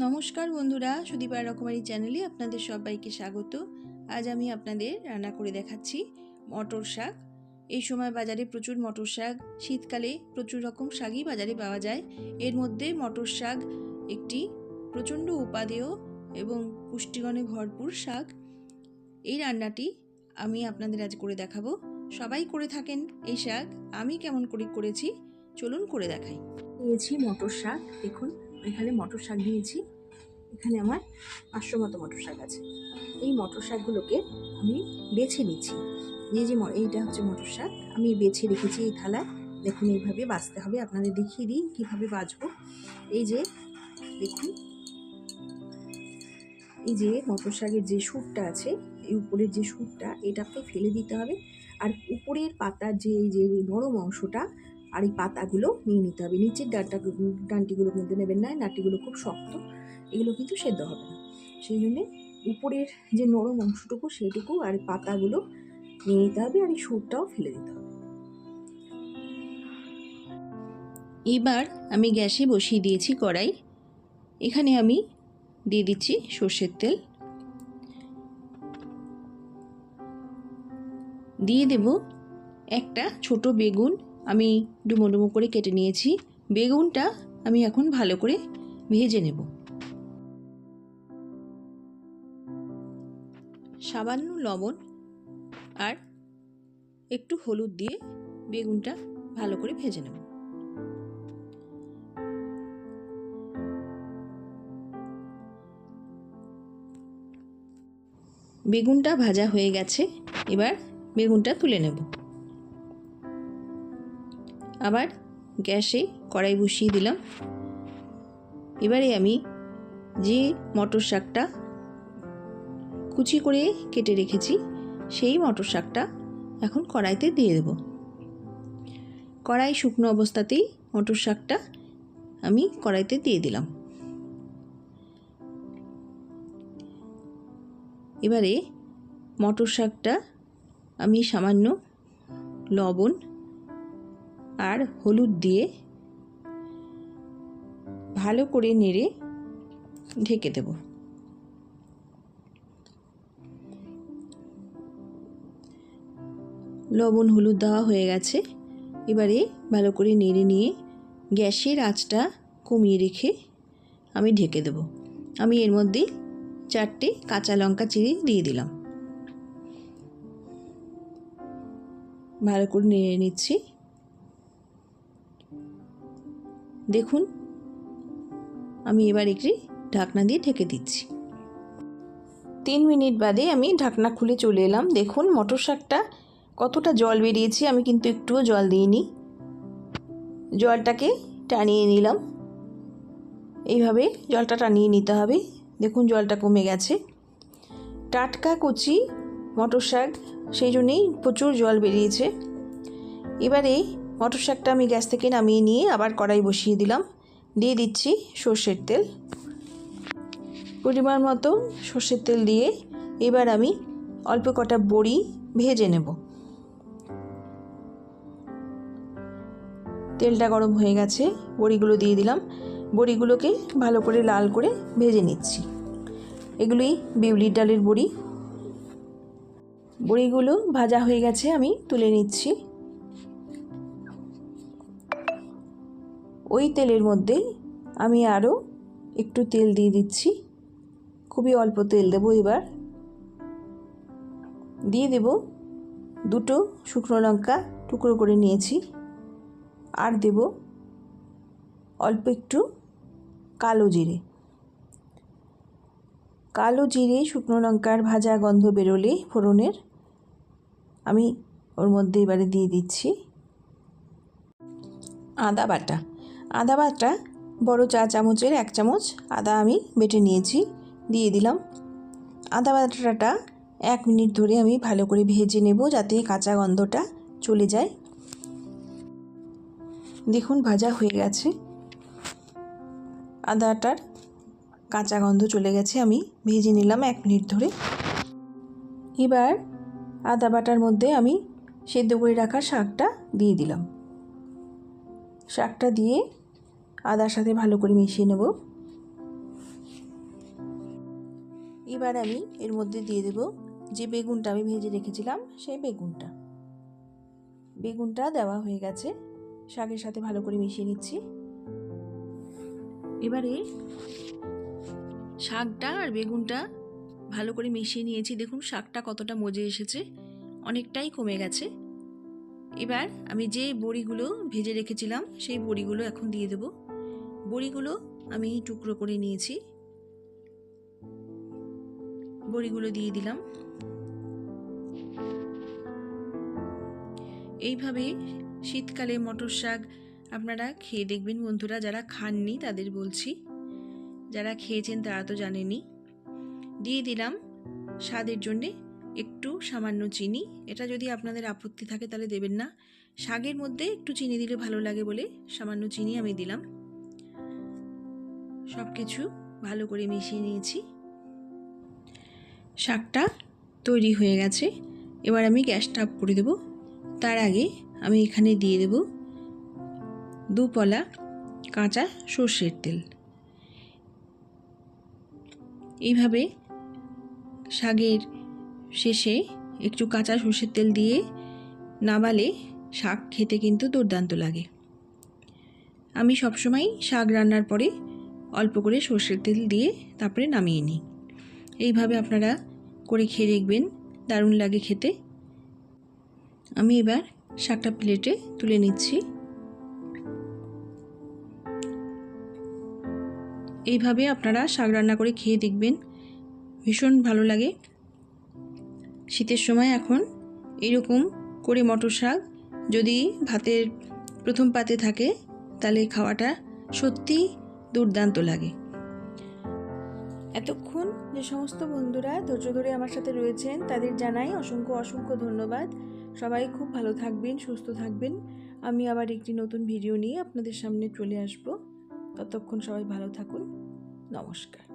নমস্কার বন্ধুরা, সুদীপার রকমারি চ্যানেলে আপনাদের সবাইকে স্বাগত। আজ আমি আপনাদের রান্না করে দেখাচ্ছি মটর শাক। এই সময় বাজারে প্রচুর মটর শাক, শীতকালে প্রচুর রকম শাকই বাজারে পাওয়া যায়। এর মধ্যে মটর শাক একটি প্রচণ্ড উপাদেয় এবং পুষ্টিগুণে ভরপুর শাক। এই রান্নাটি আমি আপনাদের আজ করে দেখাবো। সবাই করে থাকেন এই শাক, আমি কেমন করে করেছি চলুন করে দেখাই। নিয়েছি মটর শাক। দেখুন এখানে মটর শাক দিয়েছি। এখানে আমার 500 মতো মটর শাক আছে। এই মটর শাকগুলোকে আমি বেছে নিচ্ছি। এইটা হচ্ছে মটর শাক, আমি বেছে রেখেছি এই থালায়। দেখুন এইভাবে বাছতে হবে, আপনাদের দেখিয়ে দিই কীভাবে বাছবো। এই যে দেখুন, এই যে মটর শাকের যে সুরটা আছে, এই উপরের যে সুরটা, এটাকে ফেলে দিতে হবে। আর উপরের পাতার যে নরম অংশটা আর এই পাতাগুলো নিয়ে নিতে হবে। নিচের ডাঁটিগুলো কিন্তু নেবেন না, ডাঁটিগুলো খুব শক্ত, এগুলো কিন্তু সেদ্ধ হবে না। সেই জন্যে উপরের যে নরম অংশটুকু সেইটুকু আর পাতাগুলো নিয়ে নিতে হবে, আর এই সুরটাও ফেলে দিতে হবে। এবার আমি গ্যাসে বসিয়ে দিয়েছি কড়াই। এখানে আমি দিয়ে দিচ্ছি সর্ষের তেল, দিয়ে দেব একটা ছোট বেগুন। আমি ডুমো ডুমো করে কেটে নিয়েছি। বেগুনটা আমি এখন ভালো করে ভেজে নেব। সামান্য লবণ আর একটু হলুদ দিয়ে বেগুনটা ভালো করে ভেজে নেব। বেগুনটা ভাজা হয়ে গেছে, এবার বেগুনটা তুলে নেব। আবার গ্যাসে কড়াই বসিয়ে দিলাম। এবারে আমি যে মটর শাকটা কুচি করে কেটে রেখেছি সেই মটর শাকটা এখন কড়াইতে দিয়ে দেব। কড়াই শুকনো অবস্থাতেই মটর শাকটা আমি কড়াইতে দিয়ে দিলাম। এবারে মটর শাকটা আমি সামান্য লবণ আর হলুদ দিয়ে ভালো করে নেড়ে ঢেকে দেব। লবণ হলুদ দেওয়া হয়ে গেছে। এবারে ভালো করে নেড়ে নিয়ে গ্যাসের আঁচটা কমিয়ে রেখে আমি ঢেকে দেব। আমি এর মধ্যে 4টে কাঁচা লঙ্কা চিড়ে দিয়ে দিলাম। ভালো করে নেড়ে নিচ্ছি। দেখুন আমি এবার একটি ঢাকনা দিয়ে ঢেকে দিচ্ছি। 3 মিনিট বাদে আমি ঢাকনা খুলে চলে এলাম। দেখুন মটর শাকটা কতটা জল বেরিয়েছে, আমি কিন্তু একটুও জল দিইনি। জলটাকে টানিয়ে নিলাম, এইভাবে জলটা টানিয়ে নিতে হবে। দেখুন জলটা কমে গেছে। টাটকা কচি মটর শাক, সেই জন্যেই প্রচুর জল বেরিয়েছে। এবারে মটর শাকটা আমি গ্যাস থেকে নামিয়ে নিয়ে আবার কড়াই বসিয়ে দিলাম। দিয়ে দিচ্ছি সর্ষের তেল, পরিমাণ মতো সর্ষের তেল দিয়ে এবার আমি অল্প কটা বড়ি ভেজে নেব। তেলটা গরম হয়ে গেছে, বড়িগুলো দিয়ে দিলাম। বড়িগুলোকে ভালো করে লাল করে ভেজে নিচ্ছি। এগুলোই বিউলির ডালের বড়ি। বড়িগুলো ভাজা হয়ে গেছে, আমি তুলে নিচ্ছি। ওই তেলের মধ্যে আমি আরও একটু তেল দিয়ে দিচ্ছি, খুবই অল্প তেল দেবো। এবার দিয়ে দেব 2টো শুকনো লঙ্কা টুকরো করে নিয়েছি, আর দেব অল্প একটু কালো জিরে। কালো জিরে শুকনো লঙ্কার ভাজা গন্ধ বেরোলে ফোড়নের আমি ওর মধ্যে এবারে দিয়ে দিচ্ছি আদা বাটা। আদা বাটা বড় চা চামচের 1 চামচ আদা আমি বেটে নিয়েছি, দিয়ে দিলাম। আদা বাটাটা 1 মিনিট ধরে আমি ভালো করে ভেজে নেব, যাতে কাঁচা গন্ধটা চলে যায়। দেখুন ভাজা হয়ে গেছে, আদাটার কাঁচা গন্ধ চলে গেছে। আমি ভেজে নিলাম 1 মিনিট ধরে। এবার আদা বাটার মধ্যে আমি সেদ্ধ করে রাখা শাকটা দিয়ে দিলাম। শাকটা দিয়ে আদার সাথে ভালো করে মিশিয়ে নেব। এবার আমি এর মধ্যে দিয়ে দেব যে বেগুনটা আমি ভেজে রেখেছিলাম সেই বেগুনটা দেওয়া হয়ে গেছে। শাকের সাথে ভালো করে মিশিয়ে নিচ্ছি। এবারে শাকটা আর বেগুনটা ভালো করে মিশিয়ে নিয়েছি। দেখুন শাকটা কতটা মজে এসেছে, অনেকটাই কমে গেছে। এবার আমি যে বড়িগুলো ভেজে রেখেছিলাম সেই বড়িগুলো এখন দিয়ে দেব। বড়িগুলো আমি টুকরো করে নিয়েছি, বড়িগুলো দিয়ে দিলাম। এইভাবে শীতকালে মটর শাক আপনারা খেয়ে দেখবেন বন্ধুরা। যারা খাননি তাদের বলছি, যারা খেয়েছেন তারা তো জানেনই। দিয়ে দিলাম স্বাদের জন্যে একটু সামান্য চিনি। এটা যদি আপনাদের আপত্তি থাকে তাহলে দেবেন না, শাকের মধ্যে একটু চিনি দিলে ভালো লাগে বলে সামান্য চিনি আমি দিলাম। সব কিছু ভালো করে মিশিয়ে নিয়েছি। শাকটা তৈরি হয়ে গেছে। এবার আমি গ্যাসটা অফ করে দেব। তার আগে আমি এখানে দিয়ে দেব 2 পলা কাঁচা সর্ষের তেল। এইভাবে শাকের শেষে একটু কাঁচা সর্ষের তেল দিয়ে নামালে শাক খেতে কিন্তু দুর্দান্ত লাগে। আমি সবসময় শাক রান্নার পরে অল্প করে সর্ষের তেল দিয়ে তারপরে নামিয়ে নিই। এইভাবে আপনারা করে খেয়ে দেখবেন, দারুণ লাগে খেতে। আমি এবার শাকটা প্লেটে তুলে নিচ্ছি। এইভাবে আপনারা শাক রান্না করে খেয়ে দেখবেন, ভীষণ ভালো লাগে। শীতের সময় এখন এরকম করে মটর শাক যদি ভাতের প্রথম পাতে থাকে তাহলে খাওয়াটা সত্যি দুর্দান্ত লাগে। এতক্ষণ যে সমস্ত বন্ধুরা ধৈর্য ধরে আমার সাথে রয়েছেন তাদের জানাই অসংখ্য ধন্যবাদ। সবাই খুব ভালো থাকবেন, সুস্থ থাকবেন। আমি আবার একটি নতুন ভিডিও নিয়ে আপনাদের সামনে চলে আসব। ততক্ষণ সবাই ভালো থাকুন। নমস্কার।